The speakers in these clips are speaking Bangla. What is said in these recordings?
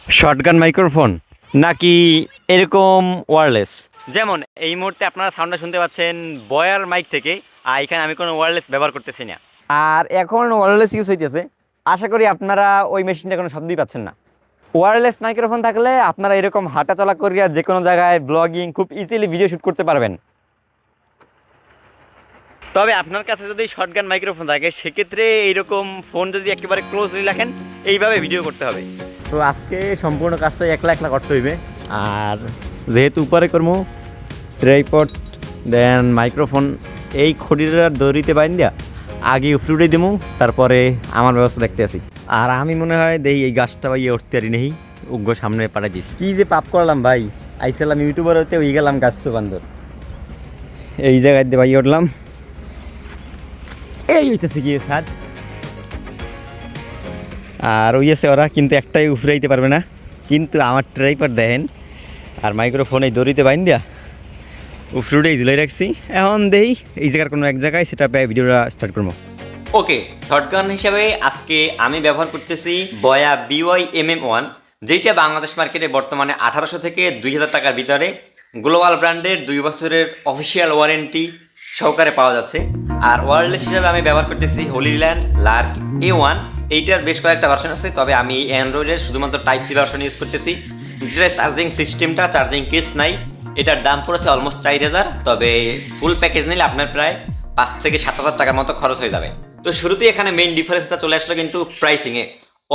শর্টগান মাইক্রোফোন নাকি এরকম ওয়্যারলেস? যেমন এই মুহূর্তে আপনারা সাউন্ডটা শুনতে পাচ্ছেন বয়ার মাইক থেকে, আর এখানে আমি কোনো ওয়্যারলেস ব্যবহার করতেছি না, আর এখন ওয়্যারলেস ইউজ হইতেছে। আশা করি আপনারা ওই মেশিনটা কোনো শব্দই পাচ্ছেন না। ওয়্যারলেস মাইক্রোফোন থাকলে আপনারা এরকম হাঁটাচলা করিয়া যে কোনো জায়গায় ব্লগিং খুব ইজিলি ভিডিও শ্যুট করতে পারবেন। তবে আপনার কাছে যদি শর্টগান মাইক্রোফোন থাকে সেক্ষেত্রে এইরকম ফোন যদি একেবারে ক্লোজলি রাখেন, এইভাবে ভিডিও করতে হবে। তো আজকে সম্পূর্ণ কাজটা একলা একলা করতে হইবে। আর যেহেতু উপরে করবো ট্রাইপড দেন মাইক্রোফোন, এই খড়ির দড়িতে বাইন্দিয়া আগে উপরে দেবো, তারপরে আমার ব্যবস্থা দেখতে আসি। আর আমি মনে হয় দেই এই গাছটা ভাই উঠতে পারি নেই, উগ্র সামনে পাঠাই দিস। কী যে পাপ করলাম ভাই, আইসালাম ইউটিউবার হতে ওই গেলাম গাছ বান্দর। এই জায়গায় দিয়ে ভাই উঠলাম, এই হইতেছে গিয়ে ছাদ। আর ওই আছে ওরা, কিন্তু একটাই উফরাইতে পারবে না। কিন্তু আমার ট্রাইপড দেখেন আর মাইক্রোফোন এই দড়িতে বাইন দিয়া উফরুটেই ঝুলাই রাখছি। এখন দেই এই জায়গার কোনো এক জায়গায় সেটা পেয়ে ভিডিওটা স্টার্ট করবো। ওকে, শর্টগান হিসাবে আজকে আমি ব্যবহার করতেছি বয়া BY-MM1, যেইটা বাংলাদেশ মার্কেটে বর্তমানে 1800 থেকে 2000 টাকার ভিতরে গ্লোবাল ব্র্যান্ডের 2 বছরের অফিসিয়াল ওয়ারেন্টি সহকারে পাওয়া যাচ্ছে। আর ওয়্যারলেস হিসাবে আমি ব্যবহার করতেছি হলিল্যান্ড লার্ক A1। এইটার বেশ কয়েকটা ভার্সন আছে, তবে আমি অ্যান্ড্রয়েডের শুধুমাত্র টাইপ সি ভার্সন ইউজ করতেছি। যেটা চার্জিং সিস্টেমটা, চার্জিং কেস নাই। এটার দাম পড়েছে অলমোস্ট 4000, তবে ফুল প্যাকেজ নিলে আপনার প্রায় 5 থেকে 7000 টাকার মতো খরচ হয়ে যাবে। তো শুরুতেই এখানে মেইন ডিফারেন্সটা চলে আসলো কিন্তু প্রাইসিংয়ে,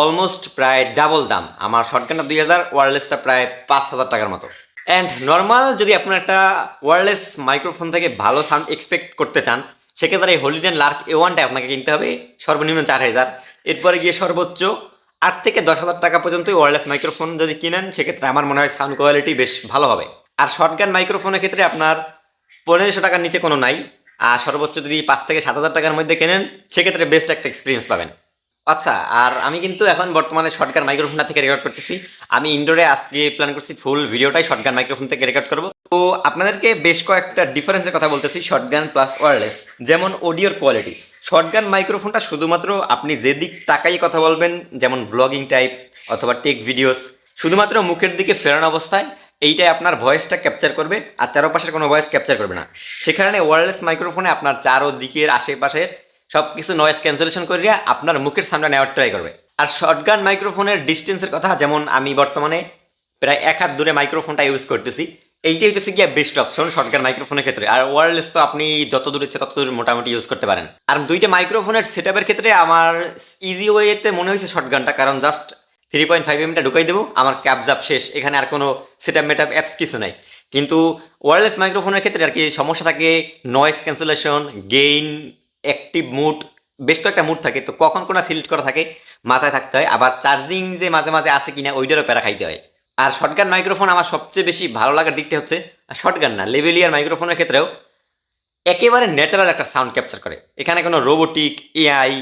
অলমোস্ট প্রায় ডাবল দাম। আমার শর্টগানটা 2000, ওয়্যারলেসটা প্রায় 5000 টাকার মতো। অ্যান্ড নর্মাল যদি আপনার একটা ওয়্যারলেস মাইক্রোফোন থেকে ভালো সাউন্ড এক্সপেক্ট করতে চান, সেক্ষেত্রে এই হলিল্যান্ড লার্ক A1টা আপনাকে কিনতে হবে সর্বনিম্ন 4000। এরপরে গিয়ে সর্বোচ্চ 8 থেকে 10,000 টাকা পর্যন্ত ওয়্যারলেস মাইক্রোফোন যদি কিনেন, সেক্ষেত্রে আমার মনে হয় সাউন্ড কোয়ালিটি বেশ ভালো হবে। আর শর্টগান মাইক্রোফোনের ক্ষেত্রে আপনার 1500 টাকার নিচে কোনো নাই। আর সর্বোচ্চ যদি 5 থেকে 7000 টাকার মধ্যে কেনেন, সেক্ষেত্রে বেস্ট একটা এক্সপিরিয়েন্স পাবেন। আচ্ছা, আর আমি কিন্তু এখন বর্তমানে শর্টগান মাইক্রোফোনটা থেকে রেকর্ড করতেছি। আমি ইনডোরে আজকে প্ল্যান করছি ফুল ভিডিওটাই শর্টগান মাইক্রোফোন থেকে রেকর্ড করব। তো আপনাদেরকে বেশ কয়েকটা ডিফারেন্সের কথা বলতেছি শর্টগান প্লাস ওয়্যারলেস। যেমন অডিওর কোয়ালিটি, শর্টগান মাইক্রোফোনটা শুধুমাত্র আপনি যেদিক তাকাই কথা বলবেন, যেমন ব্লগিং টাইপ অথবা টেক ভিডিওস, শুধুমাত্র মুখের দিকে ফেরানো অবস্থায় এইটাই আপনার ভয়েসটা ক্যাপচার করবে, আর চারপাশের কোনো ভয়েস ক্যাপচার করবে না। সেখানে ওয়্যারলেস মাইক্রোফোনে আপনার চারোদিকের আশেপাশের সব কিছু নয়েজ ক্যান্সেলেশন করিয়া আপনার মুখের সামনে নেওয়ার ট্রাই করবে। আর শর্টগান মাইক্রোফোনের ডিস্টেন্সের কথা, যেমন আমি বর্তমানে প্রায় 1 হাত দূরে মাইক্রোফোনটা ইউজ করতেছি। এইটাই হচ্ছে গিয়ে বেস্ট অপশন শর্টগান মাইক্রোফোনের ক্ষেত্রে। আর ওয়্যারলেস তো আপনি যত দূর ইচ্ছে তত দূর মোটামুটি ইউজ করতে পারেন। আর দুইটা মাইক্রোফোনের সেটআপের ক্ষেত্রে আমার ইজি ওয়েতে মনে হয়েছে শর্টগানটা, কারণ জাস্ট 3.5mm ঢুকাই দেবো, আমার ক্যাপজাপ শেষ। এখানে আর কোনো সেটআপ মেটআপ অ্যাপস কিছু নাই। কিন্তু ওয়্যারলেস মাইক্রোফোনের ক্ষেত্রে আর কি সমস্যা থাকে, noise cancellation, gain, active mode, বেশ কয়েকটা মুড থাকে। তো কখন কোনটা সিলেক্ট করা থাকে মাথায় থাকতে হয়। আবার চার্জিং যে মাঝে মাঝে আসে কিনা ওইটারও প্যারা খাইতে হয়। আর শর্টগান মাইক্রোফোন আমার সবচেয়ে বেশি ভালো লাগার দিকটা হচ্ছে, শর্টগান না লেভেলিয়ার মাইক্রোফোনের ক্ষেত্রেও একেবারে ন্যাচারাল একটা সাউন্ড ক্যাপচার করে। এখানে কোনো রোবোটিক, AI,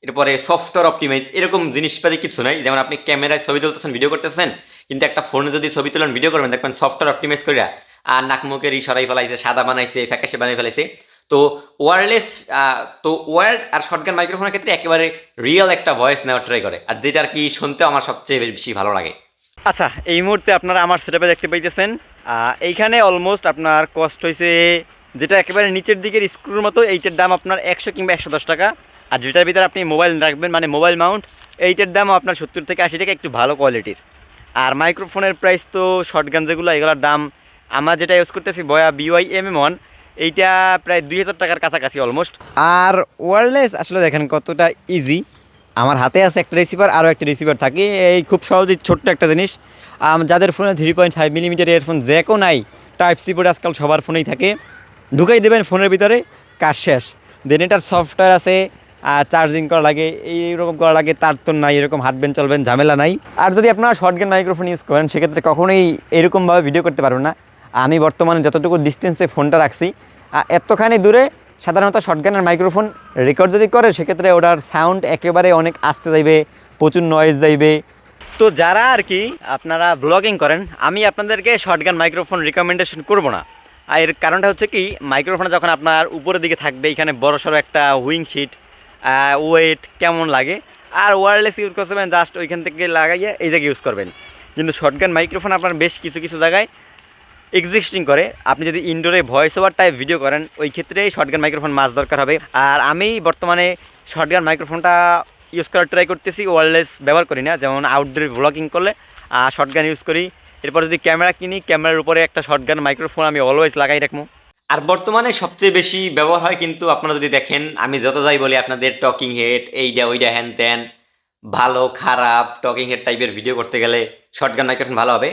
এরপরে সফটওয়্যার অপটিমাইজ এরকম জিনিসপাতি কিছু নাই। যেমন আপনি ক্যামেরায় ছবি তুলতেছেন, ভিডিও করতেছেন, কিন্তু একটা ফোনে যদি ছবি তুলেন, ভিডিও করবেন, দেখবেন সফটওয়্যার অপটিমাইজ করিয়া আর নাকমুখের সরাই ফেলাইছে, সাদা বানাইছে, ফ্যাকাশে বানিয়ে ফেলাইছে। তো ওয়্যারলেস, তো ওয়্যার্ড আর শর্টগান মাইক্রোফোনের ক্ষেত্রে একেবারে রিয়েল একটা ভয়েস নেওয়ার ট্রাই করে, আর যেটা আর কি শুনতেও আমার সবচেয়ে বেশি ভালো লাগে। আচ্ছা, এই মুহূর্তে আপনারা আমার সেটআপে দেখতে পাইতেছেন, এইখানে অলমোস্ট আপনার কস্ট হয়েছে, যেটা একেবারে নিচের দিকের স্ক্রুর মতো, এইটার দাম আপনার 100 কিংবা 110 টাকা। আর যেটার ভিতরে আপনি মোবাইল রাখবেন, মানে মোবাইল মাউন্ট, এইটার দামও আপনার 70 থেকে 80 টাকা, একটু ভালো কোয়ালিটির। আর মাইক্রোফোনের প্রাইস তো শর্টগান যেগুলো, এগুলোর দাম আমরা যেটা ইউজ করতেছি বয়া BY-MM1, এইটা প্রায় 2000 টাকার কাছাকাছি অলমোস্ট। আর ওয়্যারলেস আসলে দেখেন কতটা ইজি। আমার হাতে আছে একটা রিসিভার, আরও একটা রিসিভার থাকে, এই খুব সহজেই ছোট্ট একটা জিনিস। যাদের ফোনে 3.5mm ইয়ারফোন জ্যাকও নাই, টাইপ সি বোর্ড আজকাল সবার ফোনেই থাকে, ঢুকাই দেবেন ফোনের ভিতরে, কাজ শেষ। দেন এটার সফটওয়্যার আছে, চার্জিং করা লাগে, এইরকম করা লাগে, তার তো নাই, এরকম হাঁটবেন চলবেন ঝামেলা নাই। আর যদি আপনারা শর্টগান মাইক্রোফোন ইউজ করেন, সেক্ষেত্রে কখনোই এরকমভাবে ভিডিও করতে পারবেন না। আমি বর্তমানে যতটুকু ডিস্টেন্সে ফোনটা রাখছি, এতখানি দূরে সাধারণত শর্টগানের মাইক্রোফোন রেকর্ড যদি করে, সেক্ষেত্রে ওটার সাউন্ড একেবারে অনেক আস্তে যাইবে, প্রচুর নয়েজ যাইবে। তো যারা আর কি আপনারা ব্লগিং করেন, আমি আপনাদেরকে শর্টগান মাইক্রোফোন রিকমেন্ডেশন করব না। আর এর কারণটা হচ্ছে কি, মাইক্রোফোনটা যখন আপনার উপরের দিকে থাকবে, এখানে বড়সড় একটা উইং শিট, ওয়েট কেমন লাগে। আর ওয়্যারলেস ইউজ করবেন জাস্ট ওইখান থেকে লাগাইয়ে এই জায়গায় ইউজ করবেন। কিন্তু শর্টগান মাইক্রোফোন আপনার বেশ কিছু কিছু জায়গায় এক্সিস্টিং করে। আপনি যদি ইনডোরে ভয়েস ওভার টাইপ ভিডিও করেন ওই ক্ষেত্রে শর্টগান মাইক্রোফোন মাস্ট দরকার হবে। আর আমি বর্তমানে শর্টগান মাইক্রোফোনটা ইউজ করার ট্রাই করতেছি, ওয়্যারলেস ব্যবহার করি না। যেমন আউটডোরে ব্লগিং করলে শর্টগান ইউজ করি। এরপর যদি ক্যামেরা কিনি, ক্যামেরার উপরে একটা শর্টগান মাইক্রোফোন আমি অলওয়েজ লাগাই রাখবো। আর বর্তমানে সবচেয়ে বেশি ব্যবহার হয় কিন্তু আপনারা যদি দেখেন, আমি যত যাই বলি আপনাদের টকিং হেড এইটা ওইটা হ্যান ত্যান, ভালো খারাপ টকিং হেড টাইপের ভিডিও করতে গেলে শর্টগান মাইক্রোফোন ভালো হবে।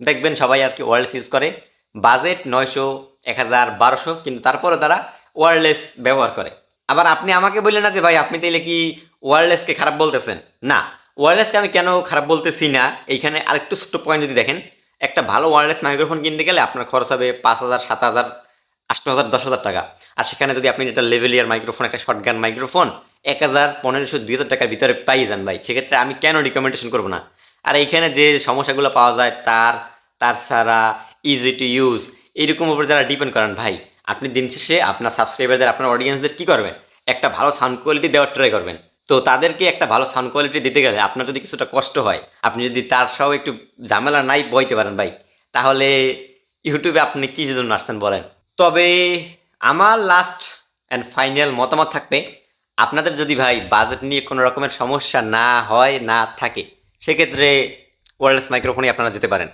দেখবেন সবাই আর কি ওয়্যারলেস ইউজ করে, বাজেট 900, 1000, 1200, কিন্তু তারপরে তারা ওয়্যারলেস ব্যবহার করে। আবার আপনি আমাকে বললেন না যে ভাই আপনি তাইলে কি ওয়্যারলেসকে খারাপ বলতেছেন? না, ওয়্যারলেসকে আমি কেন খারাপ বলতেছি না, এইখানে আরেকটু ছোট্ট পয়েন্ট যদি দেখেন, একটা ভালো ওয়্যারলেস মাইক্রোফোন কিনতে গেলে আপনার খরচ হবে 5000, 7000, 8000, 10,000 টাকা। আর সেখানে যদি আপনি একটা লেভেলিয়ার মাইক্রোফোন, একটা শর্টগান মাইক্রোফোন 1000, 1500, 2000 টাকার ভিতরে পাই যান ভাই, সেক্ষেত্রে আমি কেন রিকমেন্ডেশন করবো না? আর এইখানে যে সমস্যাগুলো পাওয়া যায়, তার ছাড়া ইজি টু ইউজ, এইরকম উপর যারা ডিপেন্ড করেন ভাই, আপনি দিন শেষে আপনার সাবস্ক্রাইবারদের, আপনার অডিয়েন্সদের কী করবেন? একটা ভালো সাউন্ড কোয়ালিটি দেওয়ার ট্রাই করবেন। তো তাদেরকে একটা ভালো সাউন্ড কোয়ালিটি দিতে গেলে আপনার যদি কিছুটা কষ্ট হয়, আপনি যদি তার সহ একটু ঝামেলা নাই বইতে পারেন ভাই, তাহলে ইউটিউবে আপনি কী জন্য আসছেন বলেন? তবে আমার লাস্ট অ্যান্ড ফাইনাল মতামত থাকবে, আপনাদের যদি ভাই বাজেট নিয়ে কোনো রকমের সমস্যা না হয়, না থাকে, সেক্ষেত্রে ওয়্যারলেস মাইক্রোফোনে আপনারা যেতে পারেন।